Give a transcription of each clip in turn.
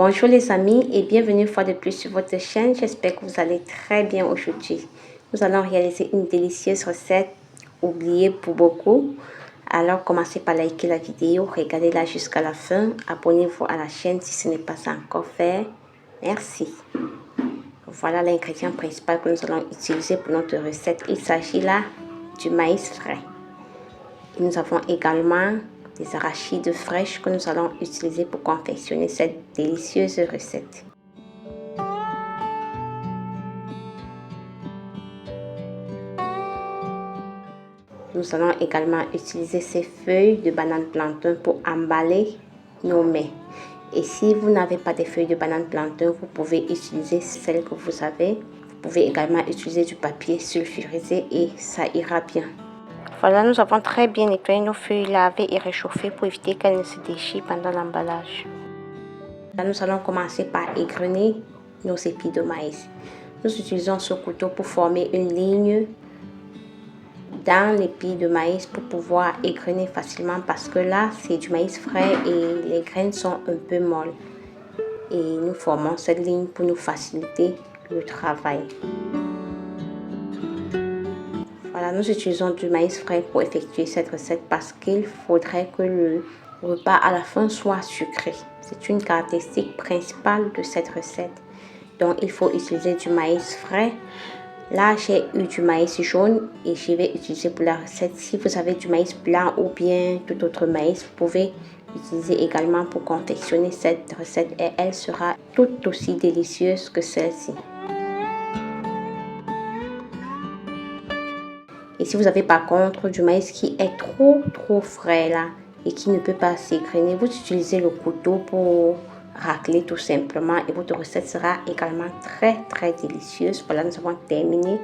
Bonjour les amis et bienvenue une fois de plus sur votre chaîne. J'espère que vous allez très bien aujourd'hui. Nous allons réaliser une délicieuse recette oubliée pour beaucoup. Alors commencez par liker la vidéo, regardez-la jusqu'à la fin. Abonnez-vous à la chaîne si ce n'est pas encore fait. Merci. Voilà l'ingrédient principal que nous allons utiliser pour notre recette. Il s'agit là du maïs frais. Et nous avons également des arachides fraîches que nous allons utiliser pour confectionner cette délicieuse recette. Nous allons également utiliser ces feuilles de banane plantain pour emballer nos mets. Et si vous n'avez pas de feuilles de banane plantain, vous pouvez utiliser celles que vous avez. Vous pouvez également utiliser du papier sulfurisé et ça ira bien. Voilà, nous avons très bien nettoyé nos feuilles lavées et réchauffées pour éviter qu'elles ne se déchirent pendant l'emballage. Là, nous allons commencer par égrener nos épis de maïs. Nous utilisons ce couteau pour former une ligne dans l'épi de maïs pour pouvoir égrener facilement parce que là, c'est du maïs frais et les graines sont un peu molles. Et nous formons cette ligne pour nous faciliter le travail. Voilà, nous utilisons du maïs frais pour effectuer cette recette parce qu'il faudrait que le repas à la fin soit sucré. C'est une caractéristique principale de cette recette. Donc, il faut utiliser du maïs frais. Là, j'ai eu du maïs jaune et je vais utiliser pour la recette. Si vous avez du maïs blanc ou bien tout autre maïs, vous pouvez utiliser également pour confectionner cette recette et elle sera tout aussi délicieuse que celle-ci. Et si vous avez par contre du maïs qui est trop frais là et qui ne peut pas s'égrener, vous utilisez le couteau pour racler tout simplement et votre recette sera également très délicieuse. Voilà, nous avons terminé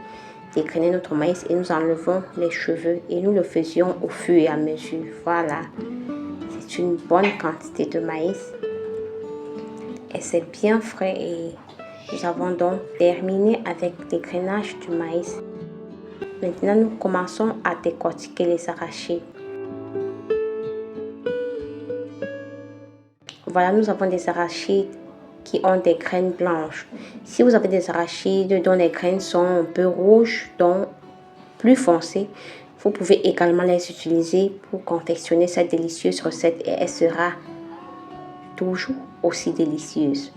d'égrener notre maïs et nous enlevons les cheveux et nous le faisions au fur et à mesure. Voilà, c'est une bonne quantité de maïs et c'est bien frais et nous avons donc terminé avec l'égrenage du maïs. Maintenant, nous commençons à décortiquer les arachides. Voilà, nous avons des arachides qui ont des graines blanches. Si vous avez des arachides dont les graines sont un peu rouges, donc plus foncées, vous pouvez également les utiliser pour confectionner cette délicieuse recette et elle sera toujours aussi délicieuse.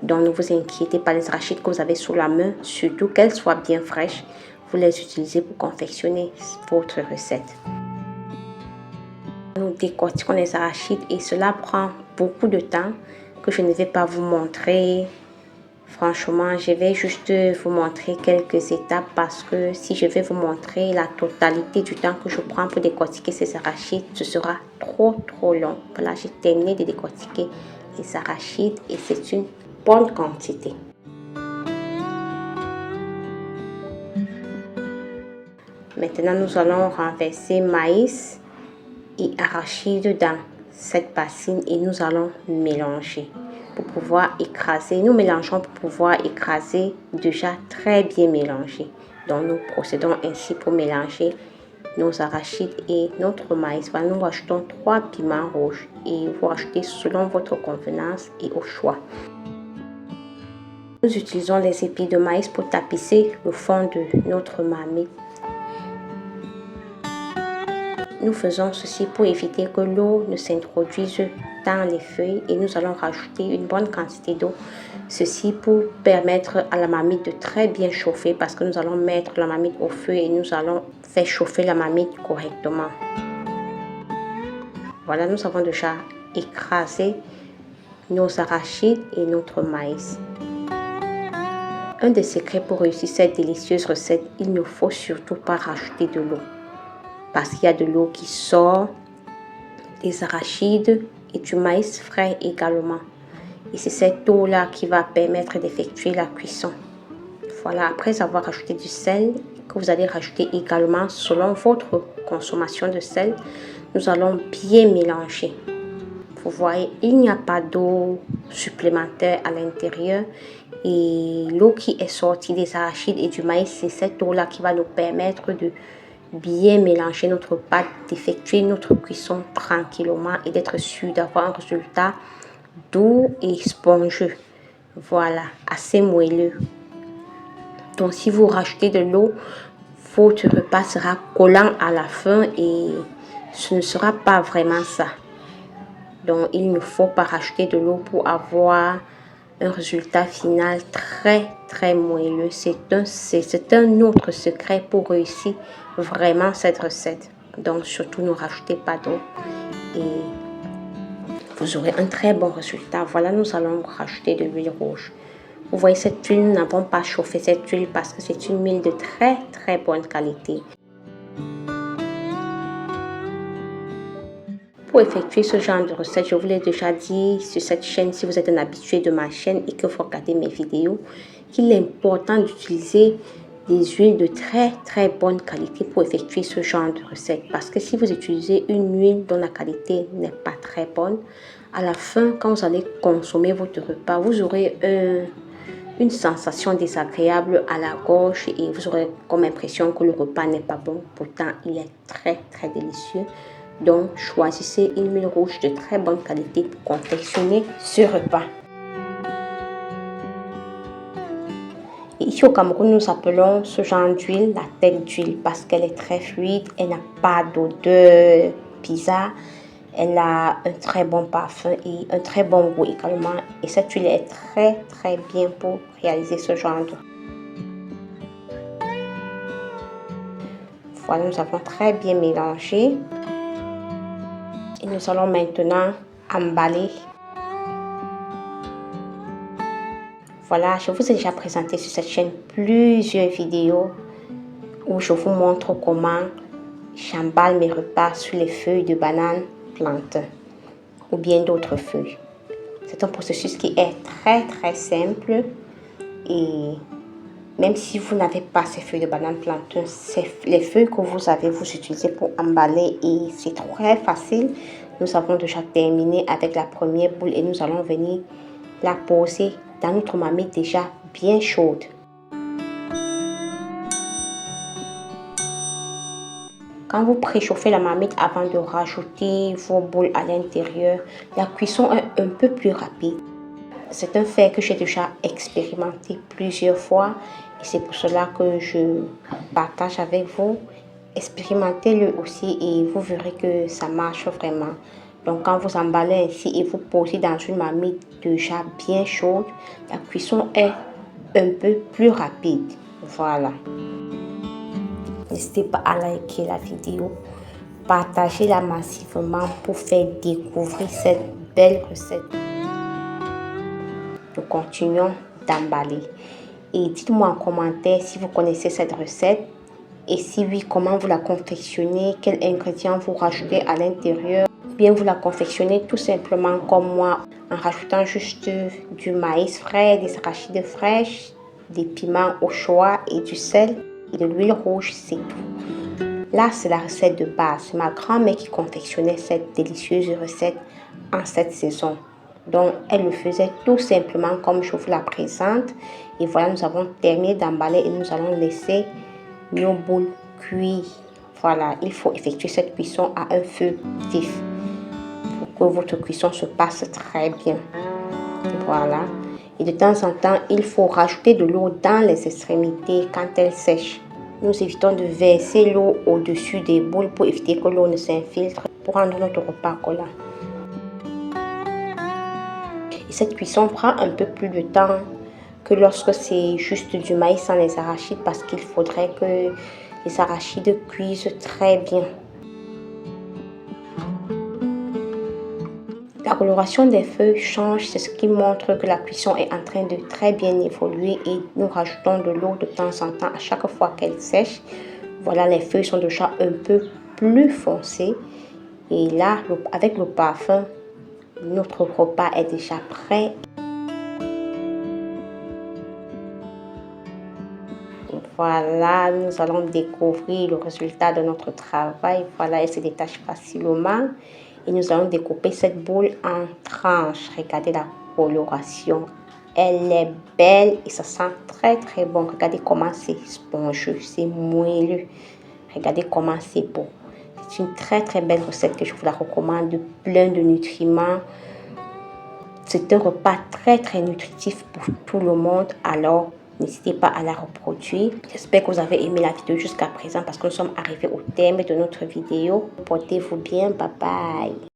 Donc, ne vous inquiétez pas, les arachides que vous avez sous la main, surtout qu'elles soient bien fraîches, vous les utilisez pour confectionner votre recette. Nous décortiquons les arachides et cela prend beaucoup de temps que je ne vais pas vous montrer. Franchement, je vais juste vous montrer quelques étapes parce que si je vais vous montrer la totalité du temps que je prends pour décortiquer ces arachides, ce sera trop long. Voilà, j'ai terminé de décortiquer les arachides et c'est une bonne quantité. Maintenant, nous allons renverser maïs et arachides dans cette bassine et nous allons mélanger pour pouvoir écraser. Nous mélangeons pour pouvoir écraser déjà très bien mélangé. Donc, nous procédons ainsi pour mélanger nos arachides et notre maïs. Voilà, nous rajoutons 3 piments rouges et vous rajoutez selon votre convenance et au choix. Nous utilisons les épis de maïs pour tapisser le fond de notre marmite. Nous faisons ceci pour éviter que l'eau ne s'introduise dans les feuilles et nous allons rajouter une bonne quantité d'eau. Ceci pour permettre à la marmite de très bien chauffer parce que nous allons mettre la marmite au feu et nous allons faire chauffer la marmite correctement. Voilà, nous avons déjà écrasé nos arachides et notre maïs. Un des secrets pour réussir cette délicieuse recette, il ne faut surtout pas rajouter de l'eau. Parce qu'il y a de l'eau qui sort des arachides et du maïs frais également. Et c'est cette eau-là qui va permettre d'effectuer la cuisson. Voilà, après avoir rajouté du sel, que vous allez rajouter également selon votre consommation de sel, nous allons bien mélanger. Vous voyez, il n'y a pas d'eau supplémentaire à l'intérieur. Et l'eau qui est sortie des arachides et du maïs, c'est cette eau-là qui va nous permettre de bien mélanger notre pâte, d'effectuer notre cuisson tranquillement et d'être sûr d'avoir un résultat doux et spongieux. Voilà, assez moelleux. Donc si vous rajoutez de l'eau, votre repas sera collant à la fin et ce ne sera pas vraiment ça. Donc il ne faut pas rajouter de l'eau pour avoir un résultat final très moelleux. C'est un autre secret pour réussir vraiment cette recette. Donc surtout ne rajoutez pas d'eau et vous aurez un très bon résultat. Voilà, nous allons rajouter de l'huile rouge. Vous voyez, cette huile, nous n'avons pas chauffé cette huile parce que c'est une huile de très bonne qualité. Pour effectuer ce genre de recette, je vous l'ai déjà dit sur cette chaîne, si vous êtes un habitué de ma chaîne et que vous regardez mes vidéos, qu'il est important d'utiliser des huiles de très bonne qualité pour effectuer ce genre de recette. Parce que si vous utilisez une huile dont la qualité n'est pas très bonne, à la fin, quand vous allez consommer votre repas, vous aurez une sensation désagréable à la gorge et vous aurez comme impression que le repas n'est pas bon. Pourtant, il est très délicieux. Donc, choisissez une huile rouge de très bonne qualité pour confectionner ce repas. Et ici au Cameroun, nous appelons ce genre d'huile la tête d'huile parce qu'elle est très fluide, elle n'a pas d'odeur bizarre, elle a un très bon parfum et un très bon goût également. Et cette huile est très bien pour réaliser ce genre de. Voilà, nous avons très bien mélangé. Et nous allons maintenant emballer. Voilà, je vous ai déjà présenté sur cette chaîne plusieurs vidéos où je vous montre comment j'emballe mes repas sur les feuilles de banane plantain ou bien d'autres feuilles. C'est un processus qui est très simple et même si vous n'avez pas ces feuilles de banane plantain, c'est les feuilles que vous avez, vous utilisez pour emballer et c'est très facile. Nous avons déjà terminé avec la première boule et nous allons venir la poser dans notre marmite déjà bien chaude. Quand vous préchauffez la marmite avant de rajouter vos boules à l'intérieur, la cuisson est un peu plus rapide. C'est un fait que j'ai déjà expérimenté plusieurs fois et c'est pour cela que je partage avec vous. Expérimentez-le aussi et vous verrez que ça marche vraiment. Donc quand vous emballez ainsi et vous posez dans une marmite déjà bien chaude, la cuisson est un peu plus rapide. Voilà. N'hésitez pas à liker la vidéo, partagez-la massivement pour faire découvrir cette belle recette. Nous continuons d'emballer. Et dites-moi en commentaire si vous connaissez cette recette et si oui, comment vous la confectionnez, quels ingrédients vous rajoutez à l'intérieur. Bien, vous la confectionnez tout simplement comme moi en rajoutant juste du maïs frais, des arachides fraîches, des piments au choix et du sel et de l'huile rouge, c'est tout. Là, c'est la recette de base. C'est ma grand-mère qui confectionnait cette délicieuse recette en cette saison. Donc, elle le faisait tout simplement comme je vous la présente. Et voilà, nous avons terminé d'emballer et nous allons laisser nos boules cuire. Voilà, il faut effectuer cette cuisson à un feu vif pour que votre cuisson se passe très bien. Voilà. Et de temps en temps, il faut rajouter de l'eau dans les extrémités quand elles sèchent. Nous évitons de verser l'eau au-dessus des boules pour éviter que l'eau ne s'infiltre pour rendre notre repas collant. Et cette cuisson prend un peu plus de temps que lorsque c'est juste du maïs sans les arachides parce qu'il faudrait que les arachides cuisent très bien. La coloration des feuilles change, c'est ce qui montre que la cuisson est en train de très bien évoluer et nous rajoutons de l'eau de temps en temps à chaque fois qu'elle sèche. Voilà, les feuilles sont déjà un peu plus foncées et là, avec le parfum, notre repas est déjà prêt. Voilà, nous allons découvrir le résultat de notre travail. Voilà, elle se détache facilement. Et nous allons découper cette boule en tranches. Regardez la coloration. Elle est belle et ça sent très bon. Regardez comment c'est spongieux, c'est moelleux. Regardez comment c'est beau. C'est une très belle recette que je vous la recommande. Plein de nutriments. C'est un repas très très nutritif pour tout le monde. Alors, n'hésitez pas à la reproduire. J'espère que vous avez aimé la vidéo jusqu'à présent parce que nous sommes arrivés au terme de notre vidéo. Portez-vous bien. Bye bye.